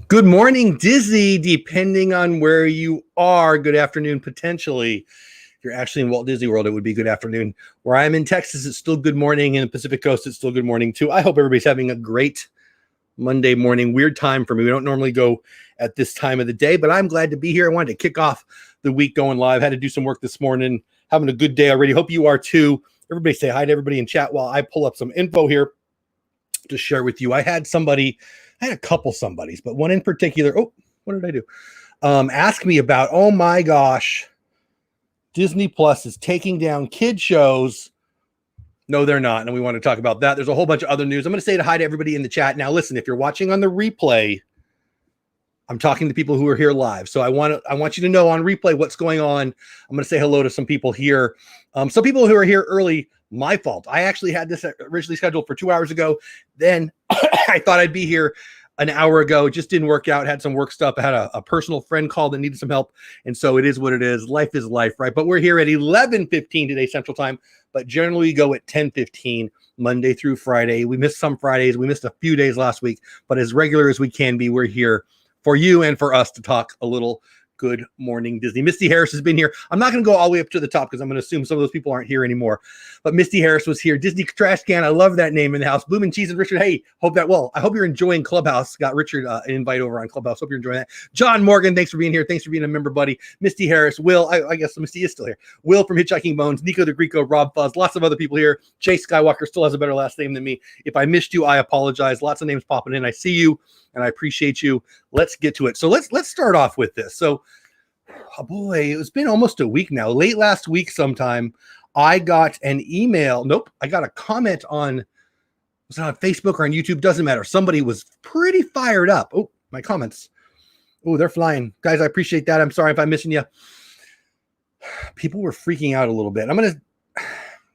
Good morning, Disney, depending on where you are. Good afternoon, potentially. If you're actually in Walt Disney World, it would be good afternoon. Where I'm in Texas, it's still good morning. In the Pacific Coast, it's still good morning, too. I hope everybody's having a great Monday morning. Weird time for me. We don't normally go at this time of the day, but I'm glad to be here. I wanted to kick off the week going live. Had to do some work this morning. Having a good day already. Hope you are, too. Everybody say hi to everybody in chat while I pull up some info here to share with you. I had a couple somebodies, but one in particular. Oh, what did I do? Ask me about, oh my gosh, Disney Plus is taking down kid shows. No, they're not. And we want to talk about that. There's a whole bunch of other news. I'm going to say hi to everybody in the chat. Now, listen, if you're watching on the replay, I'm talking to people who are here live. So I want you to know on replay what's going on. I'm going to say hello to some people here. Some people who are here early, my fault. I actually had this originally scheduled for 2 hours ago. Then I thought I'd be here an hour ago. It just didn't work out. Had some work stuff. I had a personal friend call that needed some help. And so it is what it is. Life is life, right? But we're here at 11:15 today, Central Time. But generally we go at 10:15, Monday through Friday. We missed some Fridays. We missed a few days last week. But as regular as we can be, we're here for you and for us to talk a little. Good morning, Disney. Misty Harris has been here. I'm not going to go all the way up to the top because I'm going to assume some of those people aren't here anymore. But Misty Harris was here. Disney Trash Can. I love that name in the house. Bloomin' Cheese and Richard. Hey, I hope you're enjoying Clubhouse. Got Richard an invite over on Clubhouse. Hope you're enjoying that. John Morgan, thanks for being here. Thanks for being a member, buddy. Misty Harris. Will, I guess Misty is still here. Will from Hitchhiking Bones. Nico the Greco. Rob Fuzz. Lots of other people here. Chase Skywalker still has a better last name than me. If I missed you, I apologize. Lots of names popping in. I see you and I appreciate you. Let's get to it. So let's start off with this. So, oh boy, it's been almost a week now. Late last week sometime, I got an email. Nope, I got a comment was it on Facebook or on YouTube? Doesn't matter. Somebody was pretty fired up. Oh, my comments. Oh, they're flying. Guys, I appreciate that. I'm sorry if I'm missing you. People were freaking out a little bit.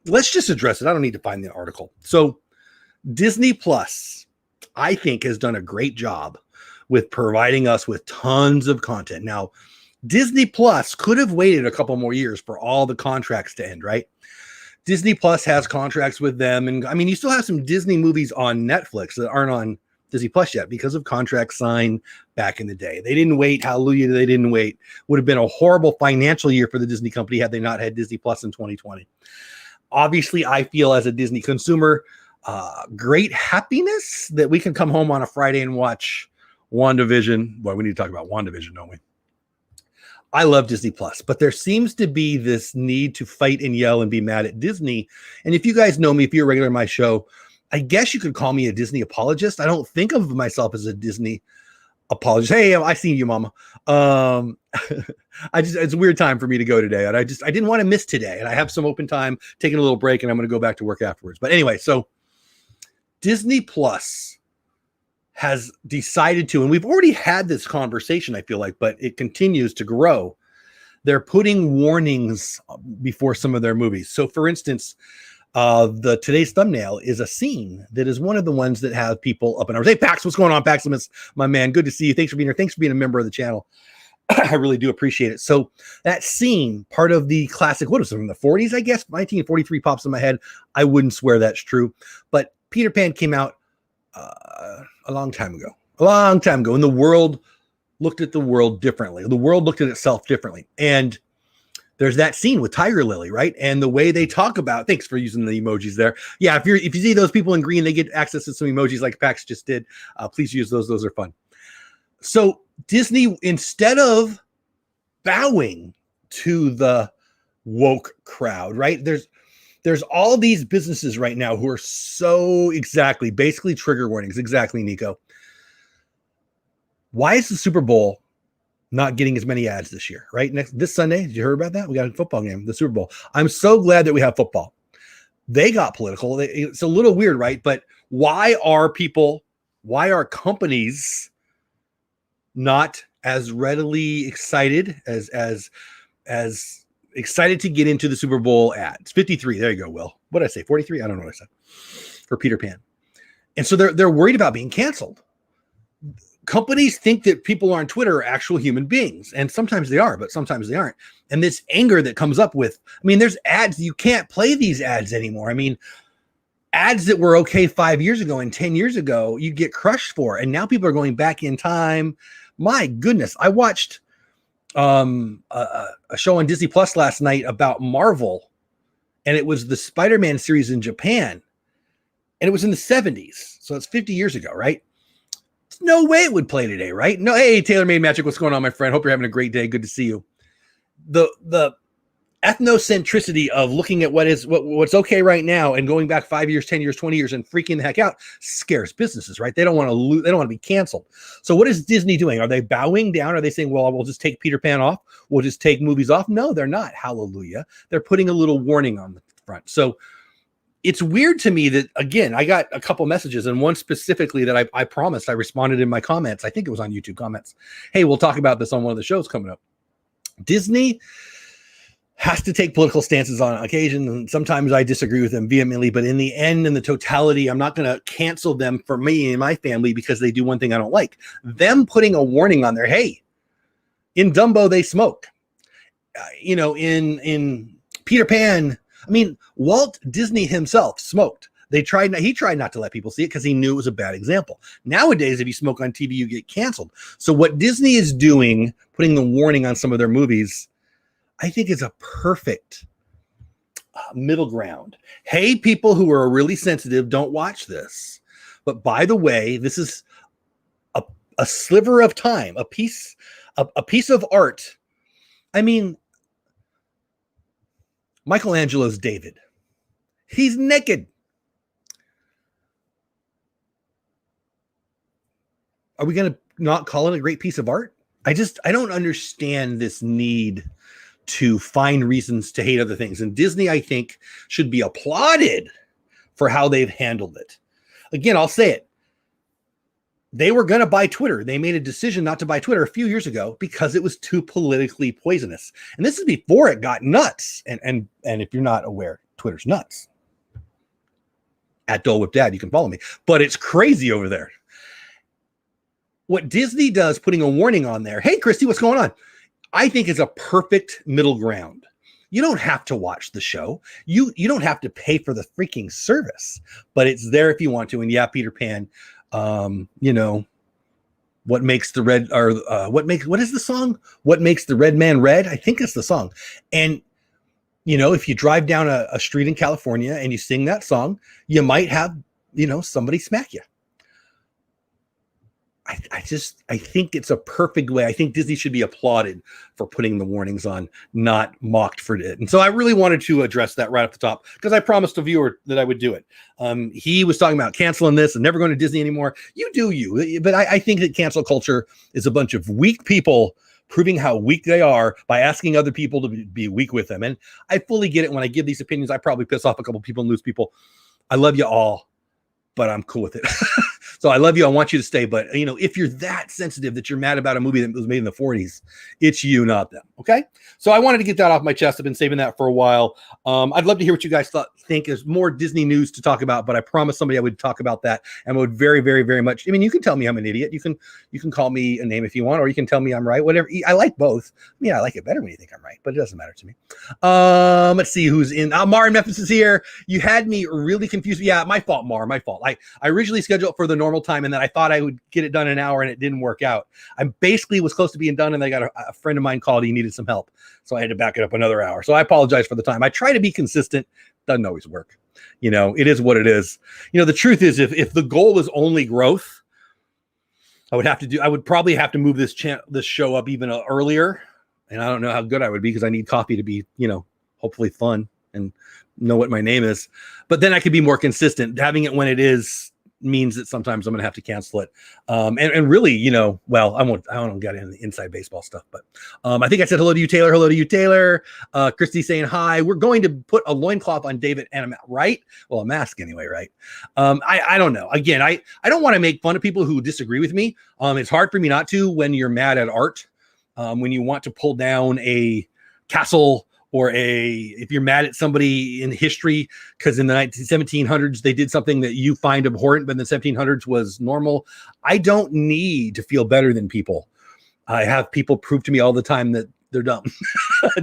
Let's just address it. I don't need to find the article. So Disney Plus, I think, has done a great job with providing us with tons of content. Now, Disney Plus could have waited a couple more years for all the contracts to end, right? Disney Plus has contracts with them. And I mean, you still have some Disney movies on Netflix that aren't on Disney Plus yet because of contracts signed back in the day. They didn't wait. Hallelujah. They didn't wait. Would have been a horrible financial year for the Disney company had they not had Disney Plus in 2020. Obviously, I feel as a Disney consumer, great happiness that we can come home on a Friday and watch WandaVision. Well, we need to talk about WandaVision, don't we? I love Disney Plus, but there seems to be this need to fight and yell and be mad at Disney. And if you guys know me, if you're a regular in my show, I guess you could call me a Disney apologist. I don't think of myself as a Disney apologist. Hey, I seen you, mama. It's a weird time for me to go today. And I didn't want to miss today. And I have some open time, taking a little break, and I'm going to go back to work afterwards. But anyway, so Disney Plus has decided to, and we've already had this conversation, I feel like, but it continues to grow. They're putting warnings before some of their movies. So for instance, today's thumbnail is a scene that is one of the ones that have people up in arms. Hey, Pax, what's going on, Pax? My man, good to see you. Thanks for being here. Thanks for being a member of the channel. I really do appreciate it. So that scene, part of the classic, what is it, from the 40s, I guess? 1943 pops in my head. I wouldn't swear that's true. But Peter Pan came out a long time ago, and the world looked at the world differently. The world looked at itself differently. And there's that scene with Tiger Lily, right? And the way they talk about, thanks for using the emojis there. Yeah, if you see those people in green, they get access to some emojis like Pax just did. Please use those. Those are fun. So Disney, instead of bowing to the woke crowd, right? There's all these businesses right now who are basically trigger warnings. Exactly, Nico. Why is the Super Bowl not getting as many ads this year, right? This Sunday, did you hear about that? We got a football game, the Super Bowl. I'm so glad that we have football. They got political. It's a little weird, right? But why are companies not as readily excited as excited to get into the Super Bowl ads? 53. There you go, Will. What did I say? 43? I don't know what I said for Peter Pan. And so they're worried about being canceled. Companies think that people on Twitter are actual human beings. And sometimes they are, but sometimes they aren't. And this anger that comes up with, there's ads. You can't play these ads anymore. ads that were okay 5 years ago and 10 years ago, you get crushed for. And now people are going back in time. My goodness. I watched a show on Disney Plus last night about Marvel, and it was the Spider-Man series in Japan, and it was in the 70s. So it's 50 years ago, right? There's no way it would play today, right? No. Hey, Taylor Made Magic, what's going on, my friend? Hope you're having a great day. Good to see you. The ethnocentricity of looking at what's okay right now and going back 5 years, 10 years, 20 years and freaking the heck out scares businesses, right? They don't want to lose, they don't want to be canceled. So what is Disney doing? Are they bowing down? Are they saying, well, we'll just take Peter Pan off? We'll just take movies off? No, they're not. Hallelujah. They're putting a little warning on the front. So it's weird to me that, again, I got a couple messages, and one specifically that I promised I responded in my comments. I think it was on YouTube comments. Hey, we'll talk about this on one of the shows coming up. Disney has to take political stances on occasion, and sometimes I disagree with them vehemently, but in the end, in the totality, I'm not going to cancel them for me and my family because they do one thing I don't like. Them putting a warning on there, hey, in Dumbo, they smoke. In Peter Pan, I mean, Walt Disney himself smoked. He tried not to let people see it because he knew it was a bad example. Nowadays, if you smoke on TV, you get canceled. So what Disney is doing, putting the warning on some of their movies, I think is a perfect middle ground. Hey, people who are really sensitive, don't watch this. But by the way, this is a sliver of time, a piece of art. I mean, Michelangelo's David. He's naked. Are we going to not call it a great piece of art? I don't understand this need to find reasons to hate other things. And Disney, I think, should be applauded for how they've handled it. Again, I'll say it. They were going to buy Twitter. They made a decision not to buy Twitter a few years ago because it was too politically poisonous. And this is before it got nuts. And if you're not aware, Twitter's nuts. At Dole Whip Dad, you can follow me. But it's crazy over there. What Disney does, putting a warning on there, hey, Christy, what's going on? I think is a perfect middle ground. You don't have to watch the show. You don't have to pay for the freaking service, but it's there if you want to. And yeah, Peter Pan, what makes the red, or what is the song? What makes the red man red? I think it's the song. And, if you drive down a street in California and you sing that song, you might have, somebody smack you. I think it's a perfect way. I think Disney should be applauded for putting the warnings on, not mocked for it. And so I really wanted to address that right off the top because I promised a viewer that I would do it. He was talking about canceling this and never going to Disney anymore. You do you. But I think that cancel culture is a bunch of weak people proving how weak they are by asking other people to be weak with them. And I fully get it. When I give these opinions, I probably piss off a couple people and lose people. I love you all, but I'm cool with it. So I love you. I want you to stay. But, if you're that sensitive that you're mad about a movie that was made in the 40s, it's you, not them. Okay. So I wanted to get that off my chest. I've been saving that for a while. I'd love to hear what you guys think. There's more Disney news to talk about, but I promised somebody I would talk about that, and would very, very, very much. I mean, you can tell me I'm an idiot. You can call me a name if you want, or you can tell me I'm right. Whatever. I like both. I mean, I like it better when you think I'm right, but it doesn't matter to me. Let's see who's in. Mar in Memphis is here. You had me really confused. Yeah, my fault, Mar. My fault. I originally scheduled for the normal time, and then I thought I would get it done in an hour, and it didn't work out. I basically was close to being done, and I got a friend of mine called. He needed some help, so I had to back it up another hour. So I apologize for the time. I try to be consistent. Doesn't always work. It is what it is. The truth is, if the goal is only growth, I would probably have to move this show up even earlier. And I don't know how good I would be because I need coffee to be, hopefully fun and know what my name is. But then I could be more consistent. Having it when it is means that sometimes I'm going to have to cancel it. And really, well, I don't get into the inside baseball stuff, but I think I said hello to you, Taylor. Hello to you, Taylor. Christy saying hi. We're going to put a loincloth on David and right? Well, a mask anyway, right? I don't know. Again, I don't want to make fun of people who disagree with me. It's hard for me not to when you're mad at art, when you want to pull down a castle, or if you're mad at somebody in history because in the 1700s they did something that you find abhorrent, but in the 1700s was normal. I don't need to feel better than people. I have people prove to me all the time that they're dumb.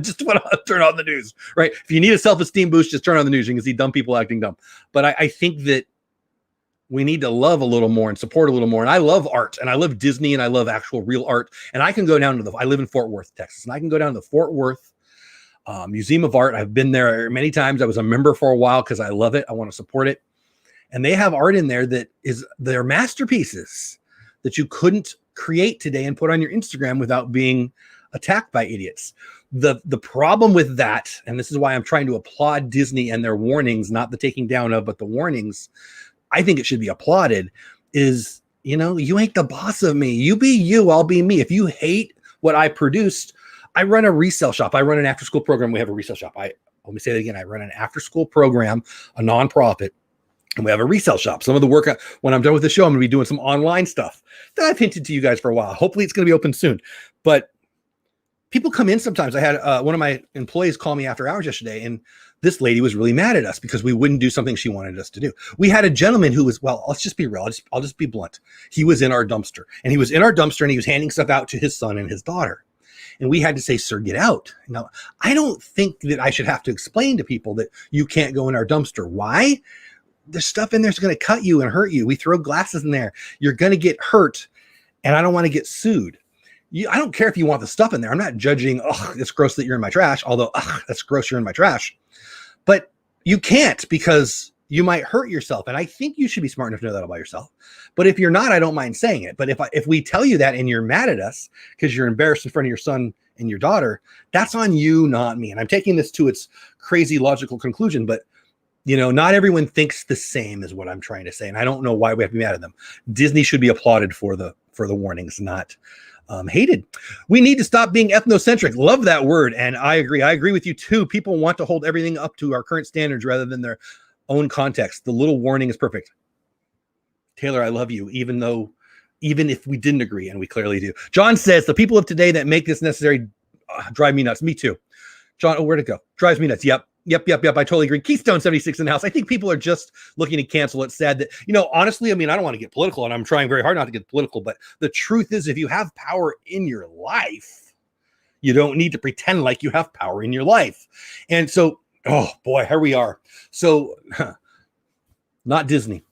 Just turn on the news, right? If you need a self-esteem boost, just turn on the news. You can see dumb people acting dumb. But I think that we need to love a little more and support a little more. And I love art, and I love Disney, and I love actual real art. And I can go down to I live in Fort Worth, Texas, and I can go down to the Fort Worth Museum of Art. I've been there many times. I was a member for a while because I love it. I want to support it. And they have art in there that is their masterpieces that you couldn't create today and put on your Instagram without being attacked by idiots. The problem with that, and this is why I'm trying to applaud Disney and their warnings, not the taking down of, but the warnings. I think it should be applauded, is, you ain't the boss of me. You be you, I'll be me. If you hate what I produced, I run a resale shop. I run an after-school program. We have a resale shop. Let me say that again. I run an after-school program, a nonprofit, and we have a resale shop. Some of the work, when I'm done with the show, I'm going to be doing some online stuff that I've hinted to you guys for a while. Hopefully it's going to be open soon. But people come in sometimes. I had one of my employees call me after hours yesterday, and this lady was really mad at us because we wouldn't do something she wanted us to do. We had a gentleman who was, well, let's just be real. I'll just be blunt. He was in our dumpster, and he was handing stuff out to his son and his daughter. And we had to say, sir, get out. Now, I don't think that I should have to explain to people that you can't go in our dumpster. Why? The stuff in there is going to cut you and hurt you. We throw glasses in there. You're going to get hurt, and I don't want to get sued. I don't care if you want the stuff in there. I'm not judging, it's gross that you're in my trash, although, that's gross you're in my trash. But you can't, because you might hurt yourself. And I think you should be smart enough to know that about yourself. But if you're not, I don't mind saying it. But if we tell you that and you're mad at us because you're embarrassed in front of your son and your daughter, that's on you, not me. And I'm taking this to its crazy logical conclusion, but not everyone thinks the same is what I'm trying to say. And I don't know why we have to be mad at them. Disney should be applauded for the warnings, not hated. We need to stop being ethnocentric. Love that word. And I agree. I agree with you too. People want to hold everything up to our current standards rather than their own context. The little warning is perfect. Taylor, I love you, even if we didn't agree, and we clearly do. John says, the people of today that make this necessary drive me nuts. Me too. John, where'd it go? Drives me nuts. Yep. I totally agree. Keystone 76 in the house. I think people are just looking to cancel. It's sad that, honestly, I don't want to get political, and I'm trying very hard not to get political, but the truth is, if you have power in your life, you don't need to pretend like you have power in your life. And so, oh boy, here we are. So, not Disney.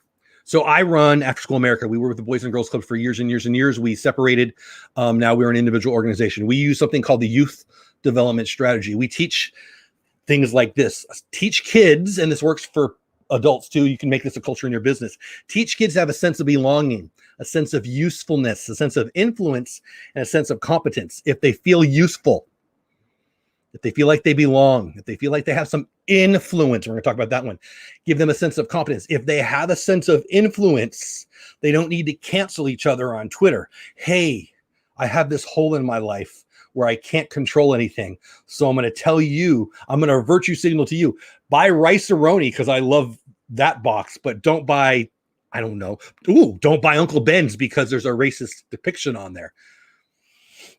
So I run After School America. We were with the Boys and Girls Club for years and years and years. We separated. Now we're an individual organization. We use something called the Youth Development Strategy. We teach things like this. Teach kids, and this works for adults too. You can make this a culture in your business. Teach kids to have a sense of belonging, a sense of usefulness, a sense of influence, and a sense of competence. If they feel useful, if they feel like they belong, if they feel like they have some influence, we're going to talk about that one. Give them a sense of competence. If they have a sense of influence, they don't need to cancel each other on Twitter. Hey, I have this hole in my life where I can't control anything. So I'm going to tell you, I'm going to virtue signal to you, buy Rice-A-Roni because I love that box, but don't buy, don't buy Uncle Ben's because there's a racist depiction on there.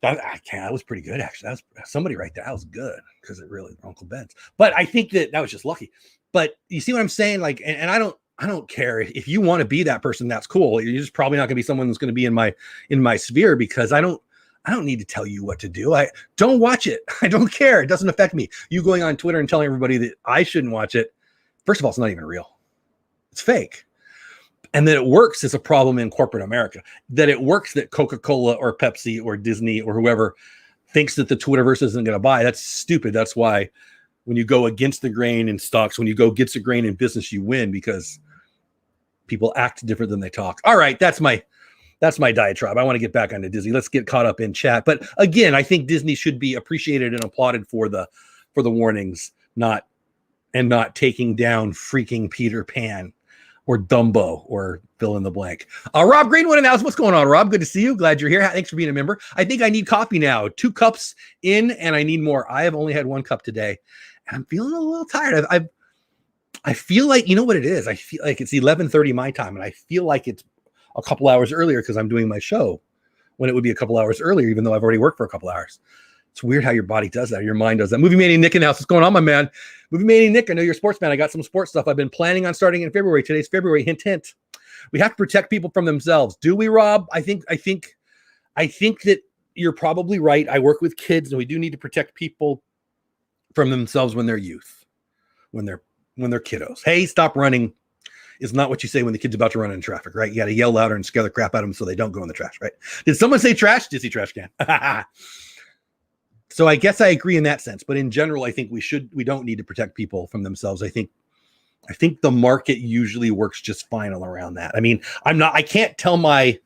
That was pretty good, actually. That was somebody right there. That was good because it really Uncle Ben's. But I think that was just lucky. But you see what I'm saying? Like, and I don't care if you want to be that person. That's cool. You're just probably not going to be someone that's going to be in my sphere, because I don't need to tell you what to do. I don't watch it. I don't care. It doesn't affect me. You going on Twitter and telling everybody that I shouldn't watch it. First of all, it's not even real. It's fake. And that it works is a problem in corporate America. That it works that Coca-Cola or Pepsi or Disney or whoever thinks that the Twitterverse isn't going to buy. That's stupid. That's why when you go against the grain in stocks, when you go against the grain in business, you win, because people act different than they talk. All right, that's my diatribe. I want to get back onto Disney. Let's get caught up in chat. But again, I think Disney should be appreciated and applauded for the warnings, not taking down freaking Peter Pan or Dumbo or fill in the blank. Rob Greenwood in the house. What's going on, Rob? Good to see you. Glad you're here. Thanks for being a member. I think I need coffee now. 2 cups in, and I need more. I have only had 1 cup today, and I'm feeling a little tired. I feel like, you know what it is? I feel like it's 11:30 my time, and I feel like it's a couple hours earlier because I'm doing my show, when it would be a couple hours earlier, even though I've already worked for a couple hours. It's weird how your body does that. Your mind does that. Movie Mania Nick in the house. What's going on, my man? Movie Mania Nick, I know you're a sports man. I got some sports stuff I've been planning on starting in February. Today's February. Hint, hint. We have to protect people from themselves. Do we, Rob? I think that you're probably right. I work with kids, and we do need to protect people from themselves when they're youth, when they're kiddos. Hey, stop running is not what you say when the kid's about to run in traffic, right? You got to yell louder and scare the crap out of them so they don't go in the trash, right? Did someone say trash? Disney trash can. So I guess I agree in that sense, but in general, I think we don't need to protect people from themselves. I think the market usually works just fine all around that. I mean, I can't tell my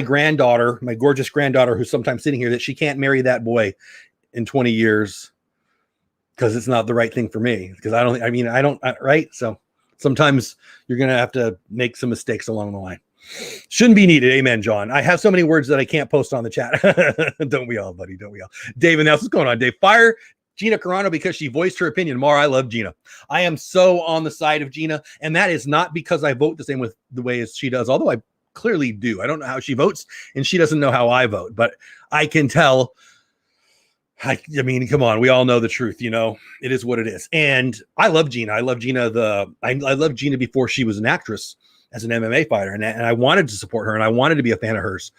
granddaughter, my gorgeous granddaughter, who's sometimes sitting here, that she can't marry that boy in 20 years because it's not the right thing for me. Because right? So sometimes you're going to have to make some mistakes along the line. Shouldn't be needed. Amen, John. I have so many words that I can't post on the chat. Don't we all, buddy? Don't we all? David, what's going on, Dave? Fire Gina Carano because she voiced her opinion. Mara, I love Gina. I am so on the side of Gina, and that is not because I vote the same with the way as she does, although I clearly do. I don't know how she votes, and she doesn't know how I vote, but I can tell. I mean, come on, we all know the truth, it is what it is. And I love Gina. I love Gina. I love Gina before she was an actress as an MMA fighter. And I wanted to support her and I wanted to be a fan of hers,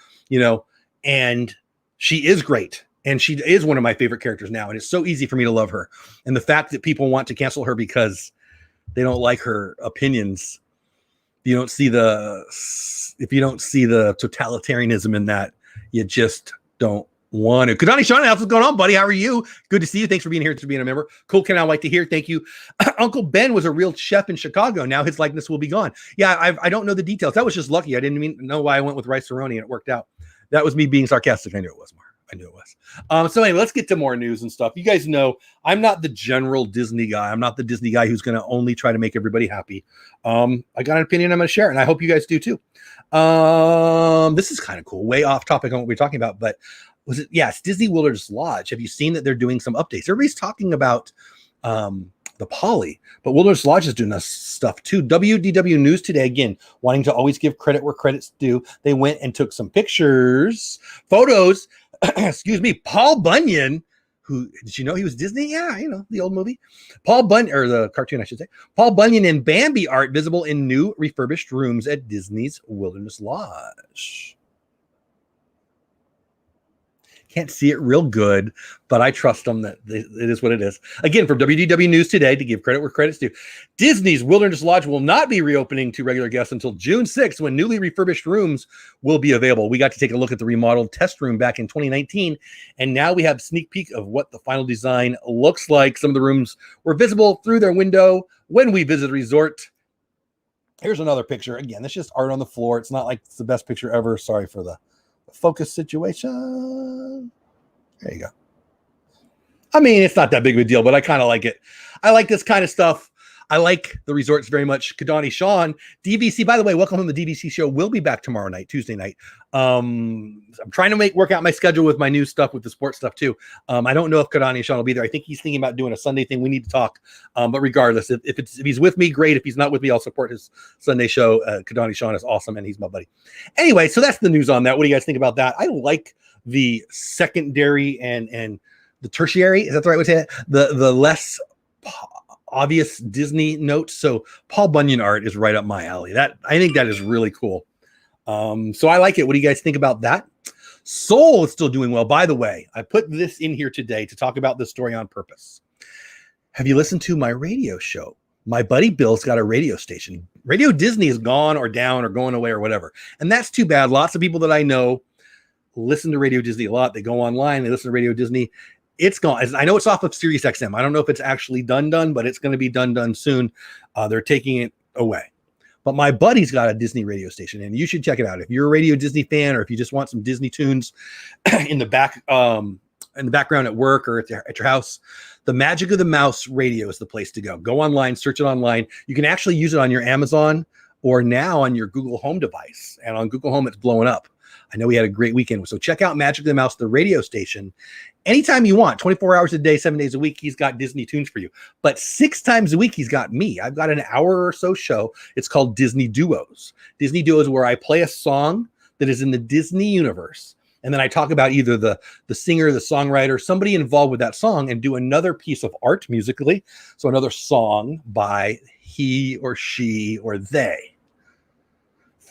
and she is great. And she is one of my favorite characters now. And it's so easy for me to love her. And the fact that people want to cancel her because they don't like her opinions, if you don't see the totalitarianism in that, you just don't want to. Kadani Sean, what's going on, buddy? How are you? Good to see you. Thanks for being here, for being a member. Cool. Can I like to hear? Thank you. Uncle Ben was a real chef in Chicago. Now his likeness will be gone. Yeah, I don't know the details. That was just lucky. I didn't even know why I went with rice-a-roni and it worked out. That was me being sarcastic. I knew it was, Mark. I knew it was. So anyway, let's get to more news and stuff. You guys know I'm not the general Disney guy. I'm not the Disney guy who's going to only try to make everybody happy. I got an opinion I'm going to share, and I hope you guys do too. This is kind of cool. Way off topic on what we're talking about, but it's Disney Wilderness Lodge. Have you seen that they're doing some updates? Everybody's talking about the Poly, but Wilderness Lodge is doing this stuff too. WDW News today, again, wanting to always give credit where credit's due. They went and took some photos, excuse me, Paul Bunyan, who, did you know he was Disney? Yeah, the old movie. Paul Bunyan, or the cartoon, I should say. Paul Bunyan and Bambi art visible in new refurbished rooms at Disney's Wilderness Lodge. Can't see it real good, but I trust them that it is what it is. Again, from WDW News today, to give credit where credit's due, Disney's Wilderness Lodge will not be reopening to regular guests until June 6th, when newly refurbished rooms will be available. We got to take a look at the remodeled test room back in 2019, and now we have a sneak peek of what the final design looks like. Some of the rooms were visible through their window when we visited the resort. Here's another picture. Again, it's just art on the floor. It's not like it's the best picture ever. Sorry for the focus situation. There you go. I mean, it's not that big of a deal, but I kind of like it. I like this kind of stuff. I like the resorts very much. Kadani Sean, DVC, by the way, welcome to the DVC show. We'll be back tomorrow night, Tuesday night. I'm trying to work out my schedule with my new stuff, with the sports stuff too. I don't know if Kadani Sean will be there. I think he's thinking about doing a Sunday thing. We need to talk. But regardless, if he's with me, great. If he's not with me, I'll support his Sunday show. Kadani Sean is awesome, and he's my buddy. Anyway, so that's the news on that. What do you guys think about that? I like the secondary and the tertiary. Is that the right way to say it? The less obvious Disney notes. So Paul Bunyan art is right up my alley. I think that is really cool. So I like it. What do you guys think about that? Soul is still doing well. By the way, I put this in here today to talk about this story on purpose. Have you listened to my radio show? My buddy Bill's got a radio station. Radio Disney is gone or down or going away or whatever. And that's too bad. Lots of people that I know listen to Radio Disney a lot. They go online, they listen to Radio Disney. It's gone. I know it's off of Sirius XM. I don't know if it's actually done, but it's going to be done soon. They're taking it away. But my buddy's got a Disney radio station, and you should check it out. If you're a Radio Disney fan, or if you just want some Disney tunes in the background at work or at your house, the Magic of the Mouse radio is the place to go. Go online, search it online. You can actually use it on your Amazon or now on your Google Home device. And on Google Home, it's blowing up. I know we had a great weekend. So check out Magic of the Mouse, the radio station. Anytime you want, 24 hours a day, 7 days a week, he's got Disney tunes for you. But 6 times a week, he's got me. I've got an hour or so show. It's called Disney Duos. Disney Duos, where I play a song that is in the Disney universe. And then I talk about either the singer, the songwriter, somebody involved with that song, and do another piece of art musically. So another song by he or she or they.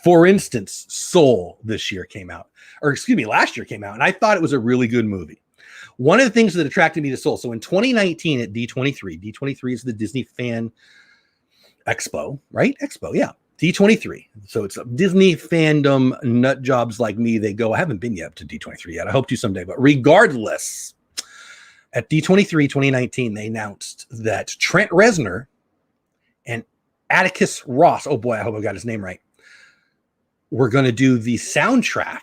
For instance, Soul last year came out, and I thought it was a really good movie. One of the things that attracted me to Seoul. So in 2019 at D23 is the Disney Fan Expo, right? Expo, yeah. D23. So it's a Disney fandom nut jobs like me. They go, I haven't been yet to D23 yet. I hope to someday. But regardless, at D23 2019, they announced that Trent Reznor and Atticus Ross, oh boy, I hope I got his name right, we're going to do the soundtrack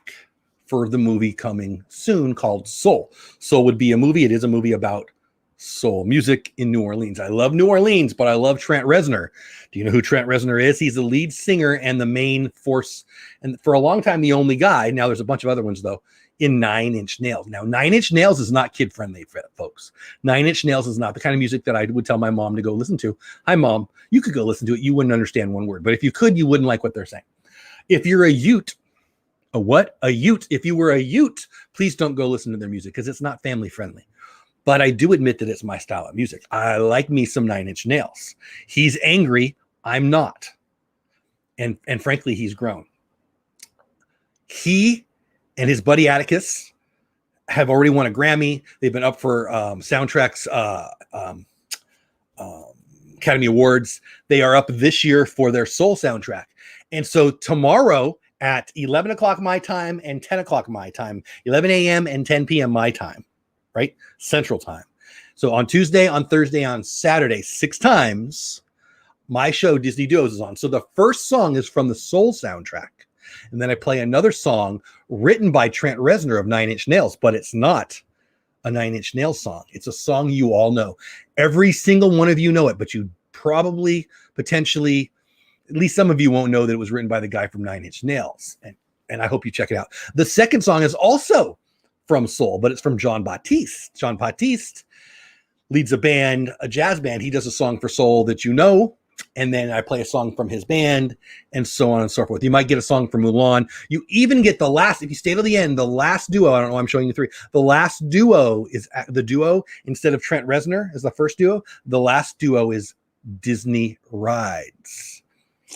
for the movie coming soon called Soul. Soul would be a movie. It is a movie about soul music in New Orleans. I love New Orleans, but I love Trent Reznor. Do you know who Trent Reznor is? He's the lead singer and the main force, and for a long time, the only guy. Now there's a bunch of other ones though, in Nine Inch Nails. Now, 9 Inch Nails is not kid-friendly, folks. 9 Inch Nails is not the kind of music that I would tell my mom to go listen to. Hi, Mom. You could go listen to it. You wouldn't understand one word. But if you could, you wouldn't like what they're saying. If you're a Ute, a what? A Ute. If you were a Ute, please don't go listen to their music because it's not family-friendly. But I do admit that it's my style of music. I like me some 9 Inch Nails. He's angry. I'm not. And frankly, he's grown. He and his buddy Atticus have already won a Grammy. They've been up for soundtracks, Academy Awards. They are up this year for their Soul soundtrack. And so tomorrow at 11 o'clock my time and 10 o'clock my time, 11 a.m. and 10 p.m. my time, right? Central time. So on Tuesday, on Thursday, on Saturday, 6 times, my show Disney Duos is on. So the first song is from the Soul soundtrack. And then I play another song written by Trent Reznor of 9 Inch Nails, but it's not a 9 Inch Nails song. It's a song you all know. Every single one of you know it, but you probably, potentially, at least some of you won't know that it was written by the guy from 9 Inch Nails. And I hope you check it out. The second song is also from Soul, but it's from John Batiste. John Batiste leads a band, a jazz band. He does a song for Soul that you know. And then I play a song from his band and so on and so forth. You might get a song from Mulan. You even get the last, if you stay to the end, the last duo, I don't know, I'm showing you 3. The last duo is the duo, instead of Trent Reznor as the first duo, the last duo is Disney Rides.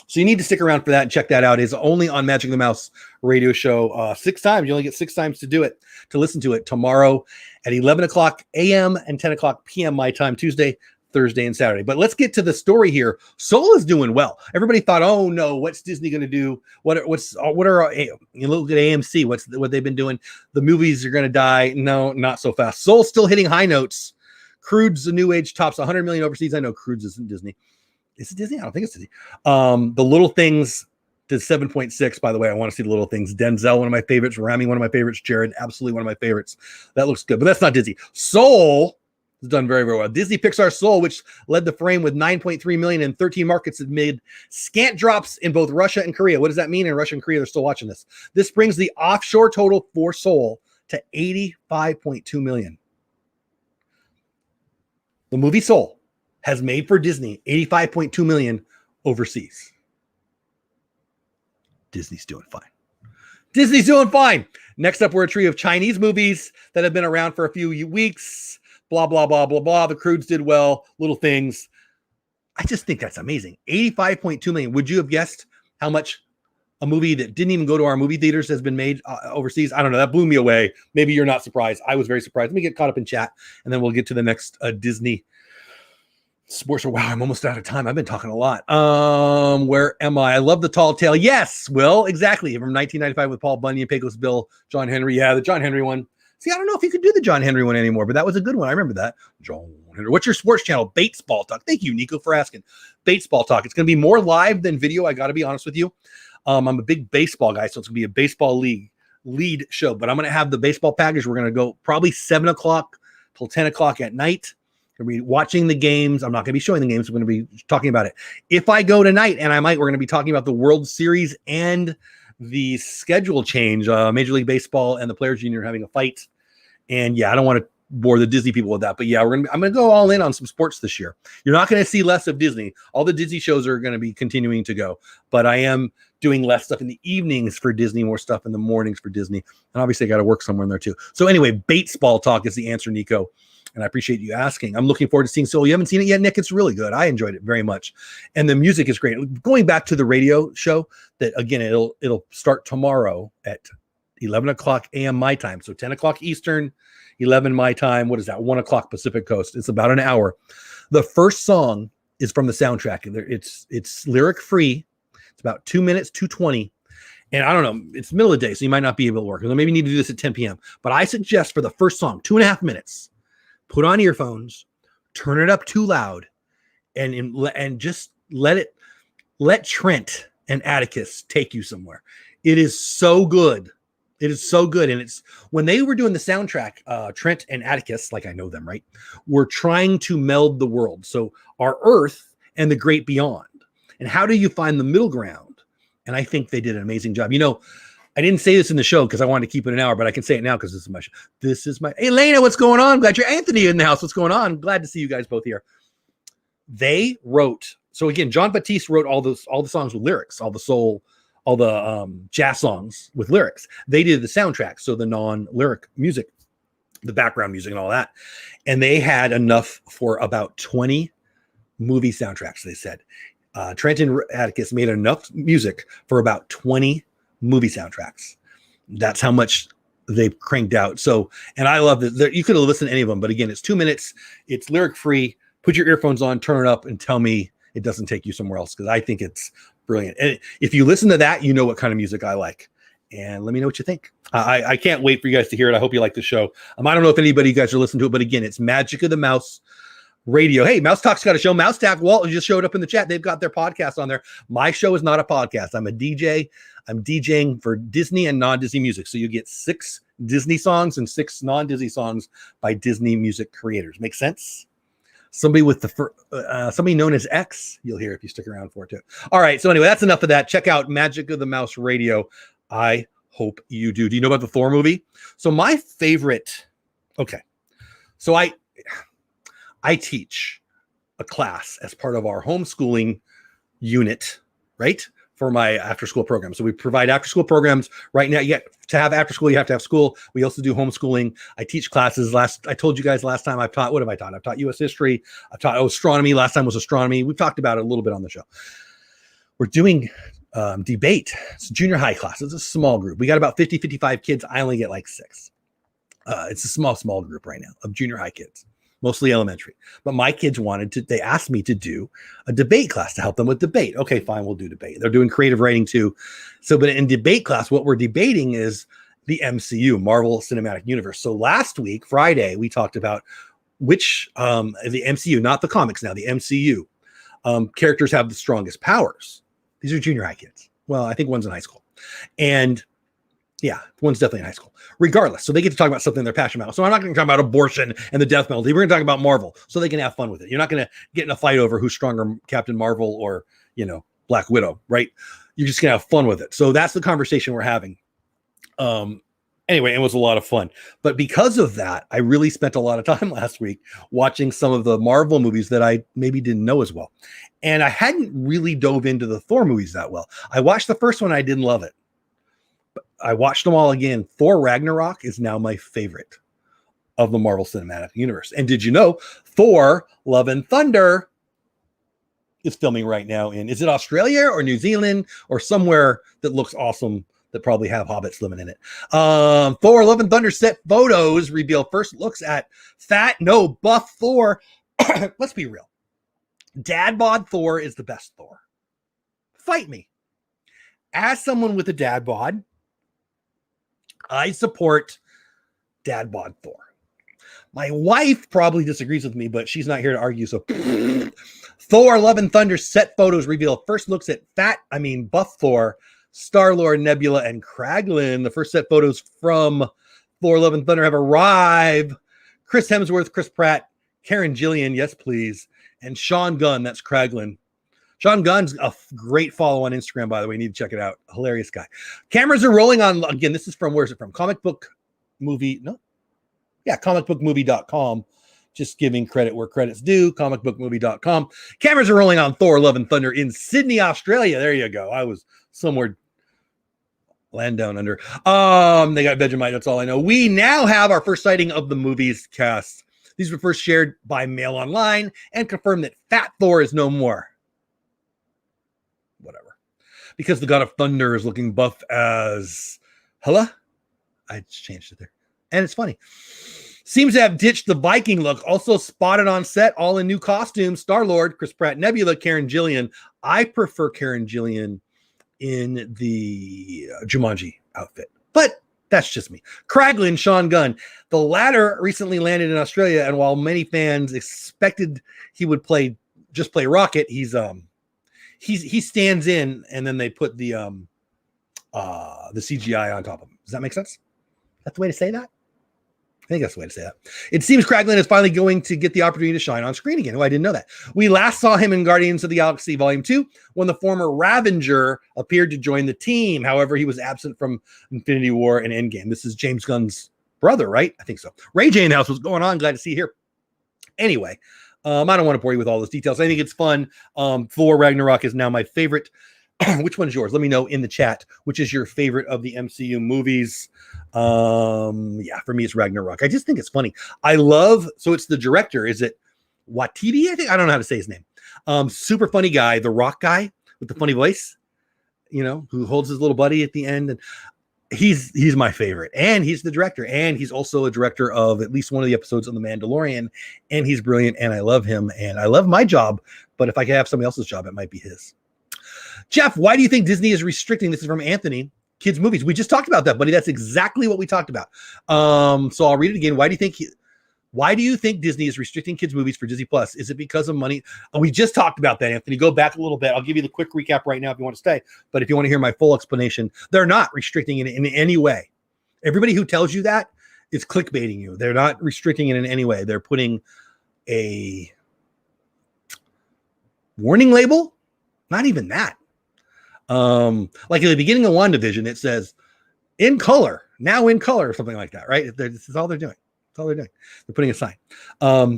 So you need to stick around for that and check that out. It's only on Magic the Mouse radio show 6 times. You only get 6 times to do it, to listen to it tomorrow at 11 o'clock a.m. and 10 o'clock p.m. my time, Tuesday, Thursday, and Saturday. But let's get to the story here. Soul is doing well. Everybody thought, oh no, what's Disney going to do? What are you look at AMC? What they've been doing? The movies are going to die. No, not so fast. Soul's still hitting high notes. Crude's the new age, tops 100 million overseas. I know Crude's isn't Disney. Is it Disney? I don't think it's Disney. The Little Things did 7.6. By the way, I want to see The Little Things. Denzel, one of my favorites. Rami, one of my favorites. Jared, absolutely one of my favorites. That looks good, but that's not Disney. Soul has done very, very well. Disney Pixar Soul, which led the frame with 9.3 million in 13 markets, that made scant drops in both Russia and Korea. What does that mean? In Russia and Korea, they're still watching this. This brings the offshore total for Soul to 85.2 million. The movie Soul has made for Disney 85.2 million overseas. Disney's doing fine. Disney's doing fine. Next up, we're a trio of Chinese movies that have been around for a few weeks. Blah, blah, blah, blah, blah. The Crudes did well. Little Things. I just think that's amazing. 85.2 million. Would you have guessed how much a movie that didn't even go to our movie theaters has been made overseas? I don't know. That blew me away. Maybe you're not surprised. I was very surprised. Let me get caught up in chat, and then we'll get to the next Disney sports. Wow, I'm almost out of time. I've been talking a lot. Where am I? I love the Tall Tale. Yes, Will, exactly. From 1995 with Paul Bunyan, Pecos Bill, John Henry. Yeah, the John Henry one. See, I don't know if you could do the John Henry one anymore, but that was a good one. I remember that. John Henry. What's your sports channel? Baseball Talk. Thank you, Nico, for asking. Baseball Talk. It's going to be more live than video. I got to be honest with you. I'm a big baseball guy, so it's going to be a baseball lead show. But I'm going to have the baseball package. We're going to go probably 7 o'clock till 10 o'clock at night. We're going to be watching the games. I'm not going to be showing the games. We're going to be talking about it. If I go tonight, and we're going to be talking about the World Series and the schedule change. Major League Baseball and the Players Union are having a fight. And yeah, I don't want to bore the Disney people with that, but yeah, I'm going to go all in on some sports this year. You're not going to see less of Disney. All the Disney shows are going to be continuing to go, but I am doing less stuff in the evenings for Disney, more stuff in the mornings for Disney. And obviously I got to work somewhere in there too. So anyway, Baseball Talk is the answer, Nico. And I appreciate you asking. I'm looking forward to seeing Soul. You haven't seen it yet, Nick? It's really good. I enjoyed it very much. And the music is great. Going back to the radio show, that again, it'll start tomorrow at 11 o'clock a.m. my time. So 10 o'clock Eastern, 11 my time. What is that? 1 o'clock Pacific Coast. It's about an hour. The first song is from the soundtrack. It's lyric free. It's about 2 minutes, 2:20. And I don't know, it's the middle of the day, so you might not be able to work. Maybe you need to do this at 10 p.m. But I suggest for the first song, 2.5 minutes, put on earphones, turn it up too loud, and just let Trent and Atticus take you somewhere. It is so good. It is so good. And it's when they were doing the soundtrack, Trent and Atticus, like I know them, right, were trying to meld the world. So our Earth and the great beyond. And how do you find the middle ground? And I think they did an amazing job. You know, I didn't say this in the show because I wanted to keep it an hour, but I can say it now because this is my show. Hey, Elena, what's going on? Glad you're Anthony in the house. What's going on? Glad to see you guys both here. They wrote, so again, John Batiste wrote all the songs with lyrics, all the soul, all the jazz songs with lyrics. They did the soundtrack, so the non-lyric music, the background music and all that. And they had enough for about 20 movie soundtracks, they said. Trent and Atticus made enough music for about 20 movie soundtracks. That's how much they cranked out. So, and I love that. You could have listened to any of them, but again, it's 2 minutes. It's lyric free. Put your earphones on, turn it up, and tell me it doesn't take you somewhere else, because I think it's brilliant. And if you listen to that, you know what kind of music I like. And let me know what you think. I can't wait for you guys to hear it. I hope you like the show. I don't know if anybody you guys are listening to it, but again, it's Magic of the Mouse Radio. Hey, Mouse Talk's got a show. Mouse Talk, Walt just showed up in the chat. They've got their podcast on there. My show is not a podcast. I'm a DJ. I'm DJing for Disney and non-Disney music. So you get 6 Disney songs and 6 non-Disney songs by Disney music creators. Make sense? Somebody with somebody known as X, you'll hear if you stick around for it too. All right. So anyway, that's enough of that. Check out Magic of the Mouse Radio. I hope you do. Do you know about the Thor movie? So my favorite. Okay. So I teach a class as part of our homeschooling unit, right? For my after school program. So we provide after school programs right now. To have after school, you have to have school. We also do homeschooling. I teach classes. I told you guys last time what have I taught? I've taught US history. I've taught astronomy. Last time was astronomy. We've talked about it a little bit on the show. We're doing debate. It's a junior high class. It's a small group. We got about 50, 55 kids. I only get like 6. It's a small group right now of junior high kids. Mostly elementary. But my kids they asked me to do a debate class to help them with debate. Okay, fine, we'll do debate. They're doing creative writing too. So, but in debate class, what we're debating is the MCU, Marvel Cinematic Universe. So last week, Friday, we talked about which, the MCU, not the comics now, the MCU characters have the strongest powers. These are junior high kids. Well, I think one's in high school. And yeah, one's definitely in high school. Regardless, so they get to talk about something they're passionate about. So I'm not going to talk about abortion and the death penalty. We're going to talk about Marvel, so they can have fun with it. You're not going to get in a fight over who's stronger, Captain Marvel or Black Widow, right? You're just going to have fun with it. So that's the conversation we're having. Anyway, it was a lot of fun. But because of that, I really spent a lot of time last week watching some of the Marvel movies that I maybe didn't know as well, and I hadn't really dove into the Thor movies that well. I watched the first one. I didn't love it. I watched them all again. Thor Ragnarok is now my favorite of the Marvel Cinematic Universe. And did you know Thor Love and Thunder is filming right now is it Australia or New Zealand or somewhere that looks awesome that probably have hobbits living in it. Thor Love and Thunder set photos reveal first looks at buff Thor. Let's be real. Dad bod Thor is the best Thor. Fight me. As someone with a dad bod, I support dad bod Thor. My wife probably disagrees with me, but she's not here to argue. So Thor Love and Thunder set photos reveal first looks at buff Thor, Star-Lord, Nebula, and Kraglin. The first set photos from Thor Love and Thunder have arrived. Chris Hemsworth, Chris Pratt, Karen Gillian, yes please, and Sean Gunn, that's Kraglin. Sean Gunn's a great follow on Instagram, by the way. You need to check it out. Hilarious guy. Cameras are rolling on, again, this is from, where's it from? comicbookmovie.com. Just giving credit where credit's due. Comicbookmovie.com. Cameras are rolling on Thor Love and Thunder in Sydney, Australia. There you go. I was somewhere land down under. They got Vegemite. That's all I know. We now have our first sighting of the movie's cast. These were first shared by Mail Online and confirmed that Fat Thor is no more. Whatever. Because the God of Thunder is looking buff as Hela. I just changed it there. And it's funny. Seems to have ditched the Viking look. Also spotted on set, all in new costumes. Star-Lord, Chris Pratt, Nebula, Karen Gillian. I prefer Karen Gillian in the Jumanji outfit, but that's just me. Kraglin, Sean Gunn. The latter recently landed in Australia, and while many fans expected he would just play Rocket, he stands in, and then they put the CGI on top of him. Does that make sense? That's the way to say that? I think that's the way to say that. It seems Kraglin is finally going to get the opportunity to shine on screen again. Oh, I didn't know that. We last saw him in Guardians of the Galaxy Volume 2 when the former Ravager appeared to join the team. However, he was absent from Infinity War and Endgame. This is James Gunn's brother, right? I think so. Ray J in the house. What's going on? Glad to see you here. Anyway, I don't want to bore you with all those details. I think it's fun. Thor Ragnarok is now my favorite. Which one is yours? Let me know in the chat. Which is your favorite of the MCU movies? Yeah, for me, it's Ragnarok. I just think it's funny. So it's the director. Is it Watiti? I think. I don't know how to say his name. Super funny guy, the rock guy with the funny voice, who holds his little buddy at the end. And he's my favorite. And he's the director. And he's also a director of at least one of the episodes of The Mandalorian. And he's brilliant. And I love him. And I love my job. But if I could have somebody else's job, it might be his. Jeff, why do you think Disney is restricting, this is from Anthony, kids' movies? We just talked about that, buddy. That's exactly what we talked about. So I'll read it again. Why do you think Disney is restricting kids' movies for Disney Plus? Is it because of money? We just talked about that, Anthony. Go back a little bit. I'll give you the quick recap right now if you want to stay. But if you want to hear my full explanation, they're not restricting it in any way. Everybody who tells you that is clickbaiting you. They're not restricting it in any way. They're putting a warning label. Not even that. Like at the beginning of WandaVision, it says now in color, or something like that, right? This is all they're doing. That's all they're doing. They're putting a sign.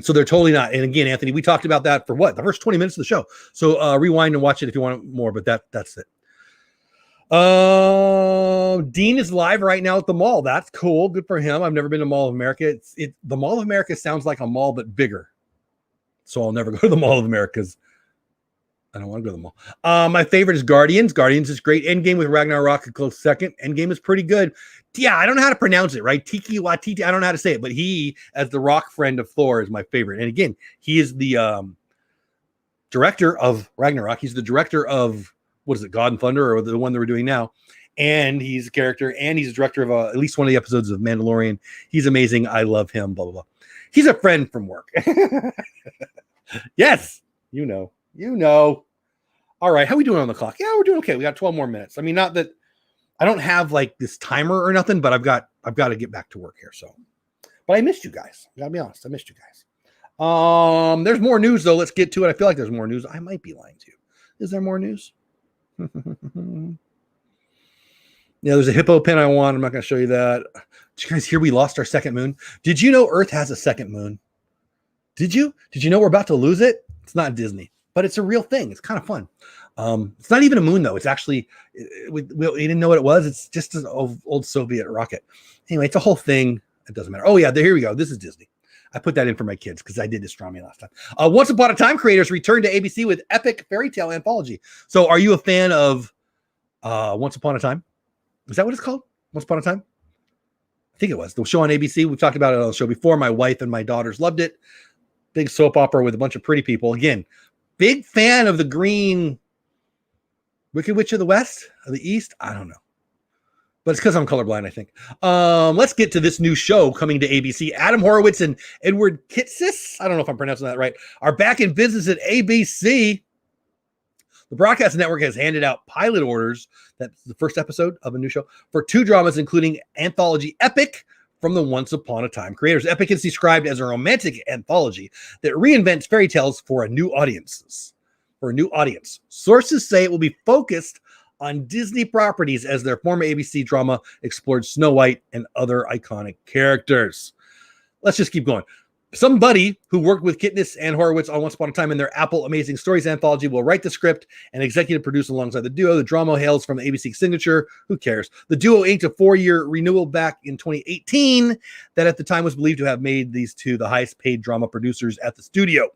So they're totally not. And again, Anthony, we talked about that for the first 20 minutes of the show. So rewind and watch it if you want more, but that's it. Dean is live right now at the mall. That's cool. Good for him. I've never been to Mall of America. The Mall of America sounds like a mall, but bigger. So I'll never go to the Mall of America. I don't want to go to the mall. My favorite is Guardians. Guardians is great. Endgame with Ragnarok a close second. Endgame is pretty good. Yeah, I don't know how to pronounce it, right? Tiki Watiti. I don't know how to say it, but he, as the rock friend of Thor, is my favorite. And again, he is the director of Ragnarok. He's the director of, what is it, God and Thunder, or the one that we're doing now. And he's a character, and he's a director of at least one of the episodes of Mandalorian. He's amazing. I love him, blah, blah, blah. He's a friend from work. Yes, you know. All right, how are we doing on the clock? Yeah, we're doing okay. We got 12 more minutes. I mean, not that I don't have like this timer or nothing, but I've got to get back to work here. So, but I missed you guys. I gotta be honest, I missed you guys. There's more news though. Let's get to it. I feel like there's more news. I might be lying to you. Is there more news? Yeah, there's a hippo pin I want. I'm not gonna show you that. Did you guys hear we lost our second moon? Did you know Earth has a second moon? Did you know we're about to lose it? It's not Disney, but it's a real thing. It's kind of fun. It's not even a moon though. It's actually, we didn't know what it was. It's just an old Soviet rocket. Anyway, it's a whole thing. It doesn't matter. Oh yeah, here we go. This is Disney. I put that in for my kids because I did astronomy last time. Once Upon a Time creators returned to ABC with epic fairy tale anthology. So are you a fan of Once Upon a Time? Is that what it's called? Once Upon a Time? I think it was. The show on ABC. We've talked about it on the show before. My wife and my daughters loved it. Big soap opera with a bunch of pretty people. Again, big fan of the green Wicked Witch of the West, of the East. I don't know. But it's because I'm colorblind, I think. Let's get to this new show coming to ABC. Adam Horowitz and Edward Kitsis, I don't know if I'm pronouncing that right, are back in business at ABC. The broadcast network has handed out pilot orders, that's the first episode of a new show, for 2 dramas, including anthology Epic from the Once Upon a Time creators. Epic is described as a romantic anthology that reinvents fairy tales for a new audience. Sources say it will be focused on Disney properties as their former ABC drama explored Snow White and other iconic characters. Let's just keep going. Somebody who worked with Kitnis and Horowitz on Once Upon a Time in their Apple Amazing Stories anthology will write the script and executive produce alongside the duo. The drama hails from the ABC signature. Who cares? The duo inked a 4-year renewal back in 2018 that at the time was believed to have made these 2 the highest paid drama producers at the studio.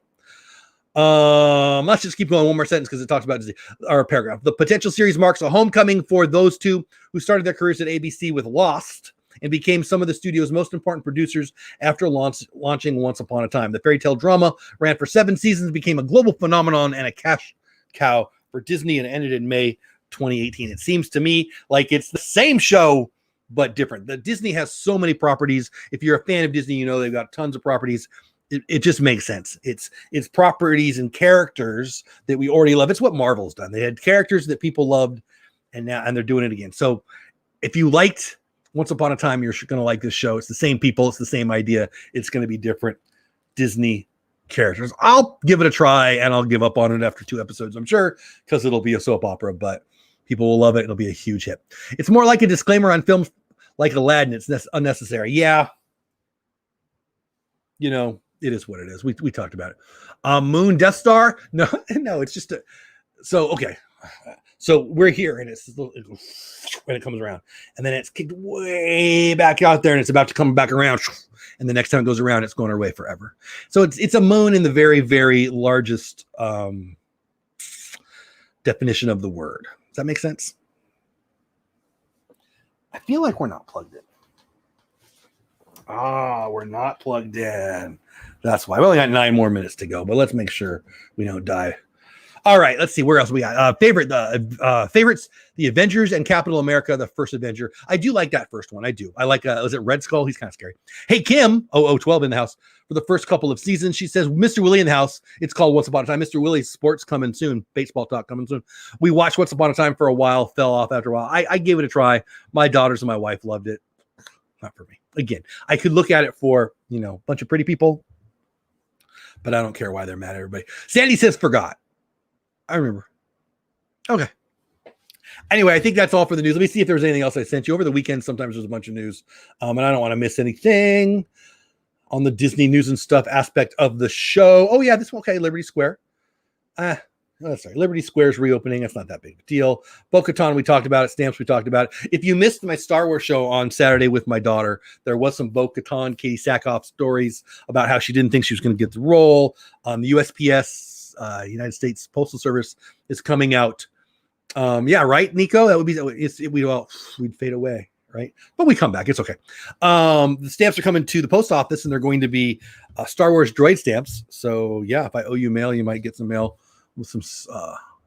Let's just keep going one more sentence because it talks about our paragraph. The potential series marks a homecoming for those 2 who started their careers at ABC with Lost and became some of the studio's most important producers after launching Once Upon a Time. The fairy tale drama ran for 7 seasons, became a global phenomenon and a cash cow for Disney, and ended in May 2018. It seems to me like it's the same show, but different. The Disney has so many properties. If you're a fan of Disney, you know they've got tons of properties. It just makes sense. It's properties and characters that we already love. It's what Marvel's done. They had characters that people loved, and they're doing it again. So if you liked Once Upon a Time, you're going to like this show. It's the same people. It's the same idea. It's going to be different Disney characters. I'll give it a try, and I'll give up on it after 2 episodes, I'm sure, because it'll be a soap opera, but people will love it. It'll be a huge hit. It's more like a disclaimer on films like Aladdin. It's unnecessary. Yeah. You know, it is what it is. We talked about it. Moon Death Star. No, it's just okay. So we're here, and when it comes around, and then it's kicked way back out there, and it's about to come back around, and the next time it goes around, it's going away forever. So it's a moon in the very, very largest definition of the word. Does that make sense? I feel like we're not plugged in. We're not plugged in. That's why. We only got 9 more minutes to go, but let's make sure we don't die. All right, let's see. Where else we got? Favorites, The Avengers and Capitol America, the first Avenger. I do like that first one. I do. I like, is it Red Skull? He's kind of scary. Hey, Kim, 0012 in the house for the first couple of seasons. She says, Mr. Willie in the house. It's called Once Upon a Time. Mr. Willie's sports coming soon. Baseball talk coming soon. We watched Once Upon a Time for a while, fell off after a while. I gave it a try. My daughters and my wife loved it. Not for me. Again, I could look at it for, a bunch of pretty people, but I don't care why they're mad at everybody. Sandy says, forgot. I remember. Okay. Anyway, I think that's all for the news. Let me see if there's anything else I sent you over the weekend. Sometimes there's a bunch of news, and I don't want to miss anything on the Disney news and stuff aspect of the show. Oh yeah, this one. Okay, Liberty Square. Liberty Square's reopening. That's not that big a deal. Bo-Katan, we talked about it. Stamps, we talked about it. If you missed my Star Wars show on Saturday with my daughter, there was some Bo-Katan, Katie Sackhoff stories about how she didn't think she was going to get the role. The USPS, United States Postal Service, is coming out. Yeah, right, Nico? That would be, we'd fade away, right? But we come back. It's okay. The stamps are coming to the post office, and they're going to be Star Wars droid stamps. So yeah, if I owe you mail, you might get some mail with some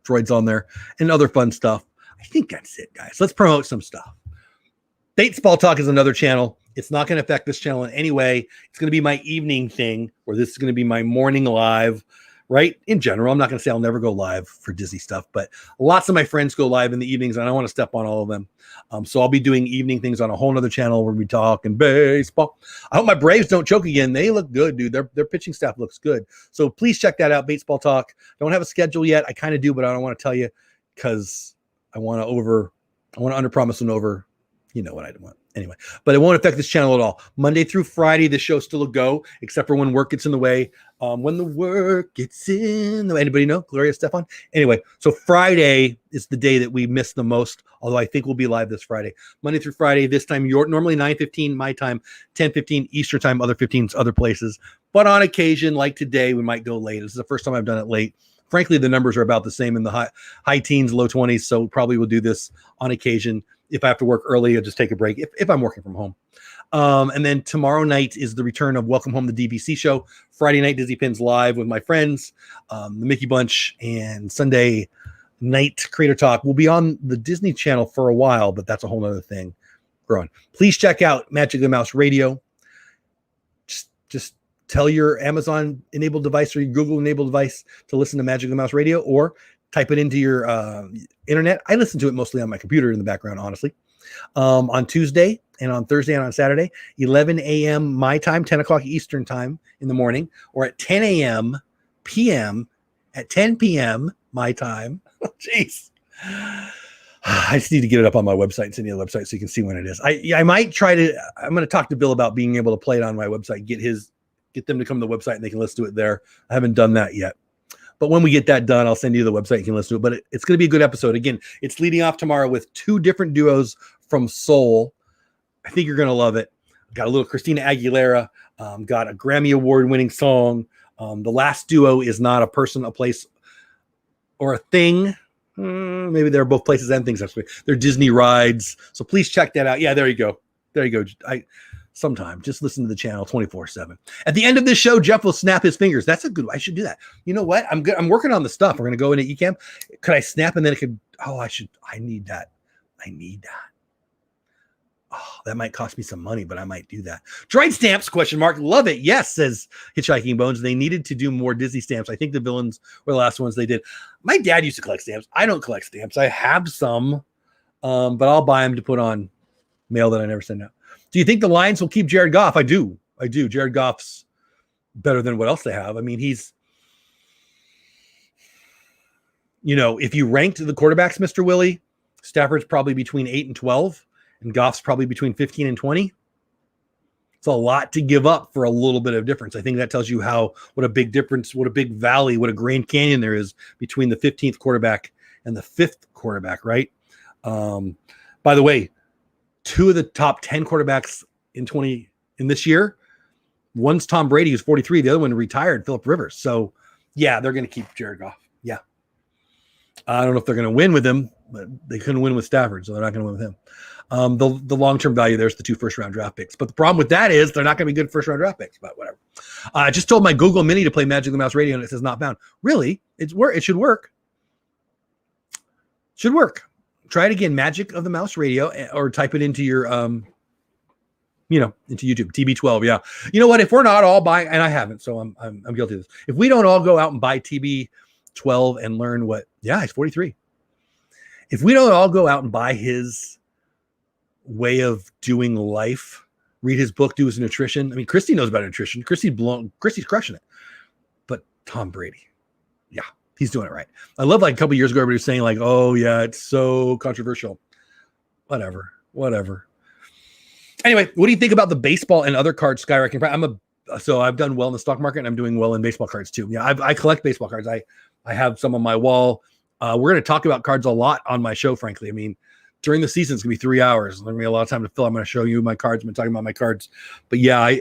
droids on there and other fun stuff. I think that's it, guys. Let's promote some stuff. Baseball Talk is another channel. It's not going to affect this channel in any way. It's going to be my evening thing, or this is going to be my morning live, right? In general, I'm not going to say I'll never go live for Disney stuff, but lots of my friends go live in the evenings, and I don't want to step on all of them. So I'll be doing evening things on a whole nother channel where we talk and baseball. I hope my Braves don't choke again. They look good, dude. Their pitching staff looks good. So please check that out, Baseball Talk. Don't have a schedule yet. I kind of do, but I don't want to tell you because I want to under promise and over, you know what I want. Anyway, but it won't affect this channel at all. Monday through Friday, the show's still a go, except for when work gets in the way. When the work gets in the way. Anybody know? Gloria Stefan? Anyway, so Friday is the day that we miss the most, although I think we'll be live this Friday. Monday through Friday, this time, normally 9:15 my time, 10:15 Eastern time, other 15s other places. But on occasion, like today, we might go late. This is the first time I've done it late. Frankly, the numbers are about the same in the high teens, low 20s, so probably we'll do this on occasion. If I have to work early, I'll just take a break if I'm working from home. And then tomorrow night is the return of Welcome Home, the DVC show. Friday night, Disney Pins Live with my friends, the Mickey Bunch, and Sunday night Creator Talk. We'll be on the Disney Channel for a while, but that's a whole other thing growing. Please check out Magic of the Mouse Radio. Just tell your Amazon-enabled device or your Google-enabled device to listen to Magic of the Mouse Radio, or type it into your internet. I listen to it mostly on my computer in the background, honestly. On Tuesday and on Thursday and on Saturday, 11 a.m. my time, 10 o'clock Eastern time in the morning, or at 10 a.m. p.m. at 10 p.m. my time. Jeez. I just need to get it up on my website and send you the website so you can see when it is. I might try to, I'm going to talk to Bill about being able to play it on my website, get them to come to the website and they can listen to it there. I haven't done that yet. But when we get that done, I'll send you the website. You can listen to it. But it's going to be a good episode. Again, it's leading off tomorrow with 2 different duos from Seoul. I think you're going to love it. Got a little Christina Aguilera. Got a Grammy Award-winning song. The last duo is not a person, a place, or a thing. Maybe they're both places and things. Actually, they're Disney rides. So please check that out. Yeah, there you go. There you go. Sometime just listen to the channel 24/7. At the end of this show, Jeff will snap his fingers. That's a good one. I should do that. You know what? I'm good. I'm working on the stuff. We're going to go into Ecamm. Could I snap and then it could, I need that. Oh, that might cost me some money, but I might do that. Droid stamps, ? Love it. Yes, says Hitchhiking Bones. They needed to do more Disney stamps. I think the villains were the last ones they did. My dad used to collect stamps. I don't collect stamps. I have some, but I'll buy them to put on mail that I never send out. Do you think the Lions will keep Jared Goff? I do. Jared Goff's better than what else they have. I mean, he's, if you ranked the quarterbacks, Mr. Willie, Stafford's probably between 8 and 12, and Goff's probably between 15 and 20. It's a lot to give up for a little bit of difference. I think that tells you what a big difference, what a big valley, what a Grand Canyon there is between the 15th quarterback and the 5th quarterback, right? By the way, 2 of the top 10 quarterbacks in this year, one's Tom Brady, who's 43. The other one retired, Phillip Rivers. So, yeah, they're going to keep Jared Goff. Yeah. I don't know if they're going to win with him, but they couldn't win with Stafford, so they're not going to win with him. The long-term value, there's the 2 first-round draft picks. But the problem with that is they're not going to be good first-round draft picks, but whatever. I just told my Google Mini to play Magic of the Mouse Radio, and it says not found. Really? It should work. Should work. Try it again, Magic of the Mouse Radio, or type it into your, into YouTube, TB12. Yeah. You know what? If we're not all buying, and I haven't, so I'm guilty of this. If we don't all go out and buy TB12 and learn he's 43. If we don't all go out and buy his way of doing life, read his book, do his nutrition. I mean, Christy knows about nutrition. Christy's crushing it. But Tom Brady, yeah. He's doing it right. I love, like, a couple years ago, everybody was saying, like, oh, yeah, it's so controversial. Whatever. Anyway, what do you think about the baseball and other cards skyrocketing? So I've done well in the stock market, and I'm doing well in baseball cards, too. Yeah, I collect baseball cards. I have some on my wall. We're going to talk about cards a lot on my show, frankly. I mean, during the season, it's going to be 3 hours. There's going to be a lot of time to fill. I'm going to show you my cards. I'm going to talk about my cards. But, yeah,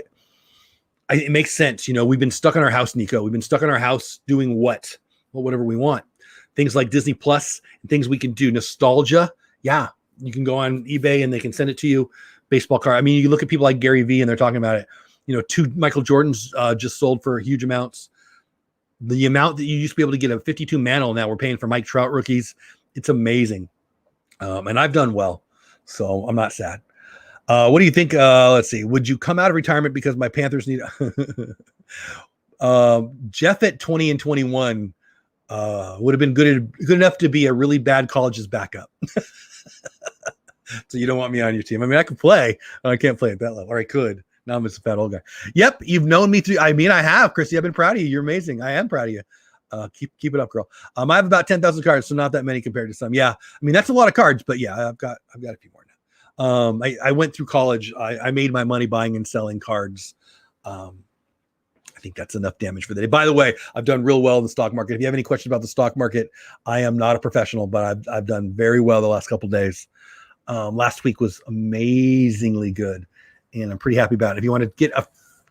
it makes sense. We've been stuck in our house, Nico. We've been stuck in our house doing what? Well, whatever we want. Things like Disney Plus and things we can do. Nostalgia. Yeah. You can go on eBay and they can send it to you. Baseball card. I mean, you look at people like Gary Vee and they're talking about it. 2 Michael Jordans just sold for huge amounts. The amount that you used to be able to get a 52 Mantle, now we're paying for Mike Trout rookies. It's amazing. And I've done well, so I'm not sad. What do you think? Let's see. Would you come out of retirement because my Panthers need Jeff at 20 and 21 would have been good enough to be a really bad college's backup. So you don't want me on your team. I mean, I can play. I can't play at that level. Or I could. Now I'm just a fat old guy. Yep, you've known me through. I mean, I have, Christy. I've been proud of you. You're amazing. I am proud of you. Keep it up, girl. I have about 10,000 cards, so not that many compared to some. Yeah, I mean, that's a lot of cards, but yeah, I've got a few more now. I went through college. I made my money buying and selling cards. I think that's enough damage for the day. By the way, I've done real well in the stock market. If you have any questions about the stock market, I am not a professional, but I've done very well the last couple of days. Last week was amazingly good, and I'm pretty happy about it. If you want to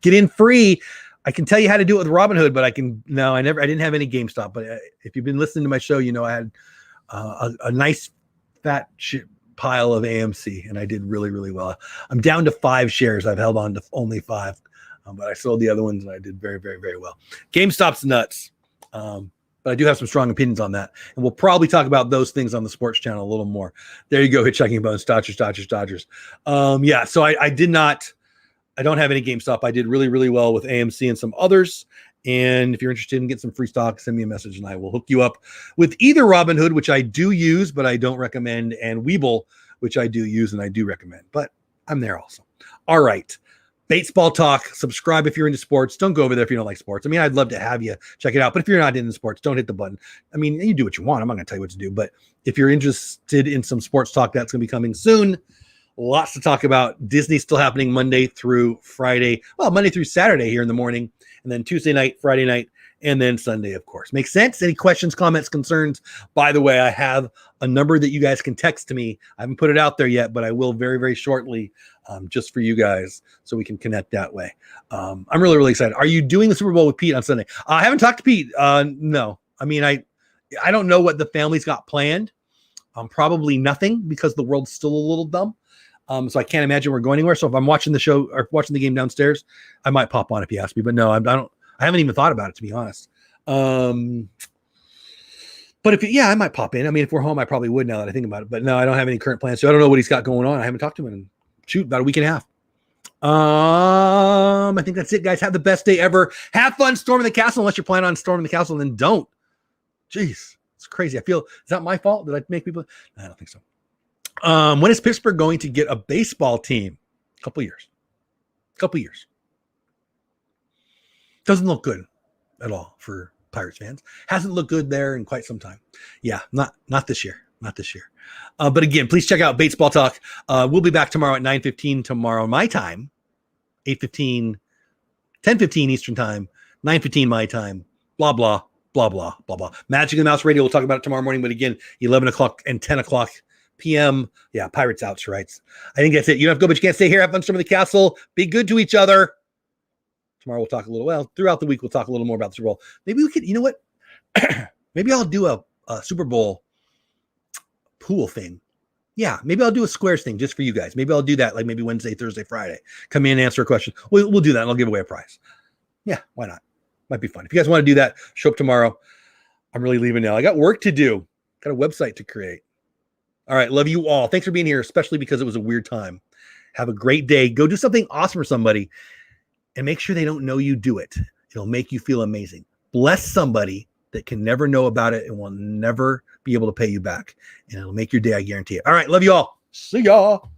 get in free, I can tell you how to do it with Robinhood, but I didn't have any GameStop. But if you've been listening to my show, I had a nice fat pile of AMC, and I did really, really well. I'm down to 5 shares. I've held on to only 5. But I sold the other ones and I did very, very, very well. GameStop's nuts. But I do have some strong opinions on that. And we'll probably talk about those things on the sports channel a little more. There you go. Hitchhiking Bones, Dodgers. Yeah, so I don't have any GameStop. I did really, really well with AMC and some others. And if you're interested in getting some free stock, send me a message and I will hook you up with either Robinhood, which I do use, but I don't recommend, and Webull, which I do use and I do recommend. But I'm there also. All right. Baseball talk. Subscribe if you're into sports. Don't go over there if you don't like sports. I mean, I'd love to have you check it out, but if you're not into sports, don't hit the button. I mean, you do what you want. I'm not going to tell you what to do, but if you're interested in some sports talk, that's going to be coming soon. Lots to talk about. Disney's still happening Monday through Friday. Well, Monday through Saturday here in the morning, and then Tuesday night, Friday night, and then Sunday, of course. Makes sense? Any questions, comments, concerns? By the way, I have a number that you guys can text to me. I haven't put it out there yet, but I will very, very shortly, just for you guys, so we can connect that way. I'm really, really excited. Are you doing the Super Bowl with Pete on Sunday? I haven't talked to Pete. No. I mean, I don't know what the family's got planned. Probably nothing, because the world's still a little dumb. So I can't imagine we're going anywhere. So if I'm watching the show or watching the game downstairs, I might pop on if you ask me. But no, I haven't even thought about it, to be honest. But I might pop in. I mean, if we're home, I probably would now that I think about it. But no, I don't have any current plans. So I don't know what he's got going on. I haven't talked to him in about a week and a half. I think that's it, guys. Have the best day ever. Have fun storming the castle, unless you're planning on storming the castle, then don't. Jeez, it's crazy. I feel, is that my fault? Did I make people? I don't think so. When is Pittsburgh going to get a baseball team? A couple years. Doesn't look good at all for Pirates fans. Hasn't looked good there in quite some time. Yeah, not this year. But again, please check out Baseball Talk. We'll be back tomorrow at 9:15 tomorrow, my time, 8:15, 10:15 Eastern time, 9:15 my time, blah, blah, blah, blah, blah, blah. Magic and the Mouse Radio, we'll talk about it tomorrow morning. But again, 11 o'clock and 10 o'clock p.m. Yeah, Pirates out, right? I think that's it. You don't have to go, but you can't stay here. Have fun storming the castle. Be good to each other. Tomorrow we'll talk a little, throughout the week, we'll talk a little more about the Super Bowl. Maybe we could, you know what? Maybe I'll do a Super Bowl pool thing. Yeah, maybe I'll do a squares thing just for you guys. Maybe I'll do that like maybe Wednesday, Thursday, Friday. Come in and answer a question. We'll do that and I'll give away a prize. Yeah, why not? Might be fun. If you guys want to do that, show up tomorrow. I'm really leaving now. I got work to do. Got a website to create. All right, love you all. Thanks for being here, especially because it was a weird time. Have a great day. Go do something awesome for somebody and make sure they don't know you do it. It'll make you feel amazing. Bless somebody that can never know about it and will never be able to pay you back. And it'll make your day, I guarantee it. All right, love you all. See y'all.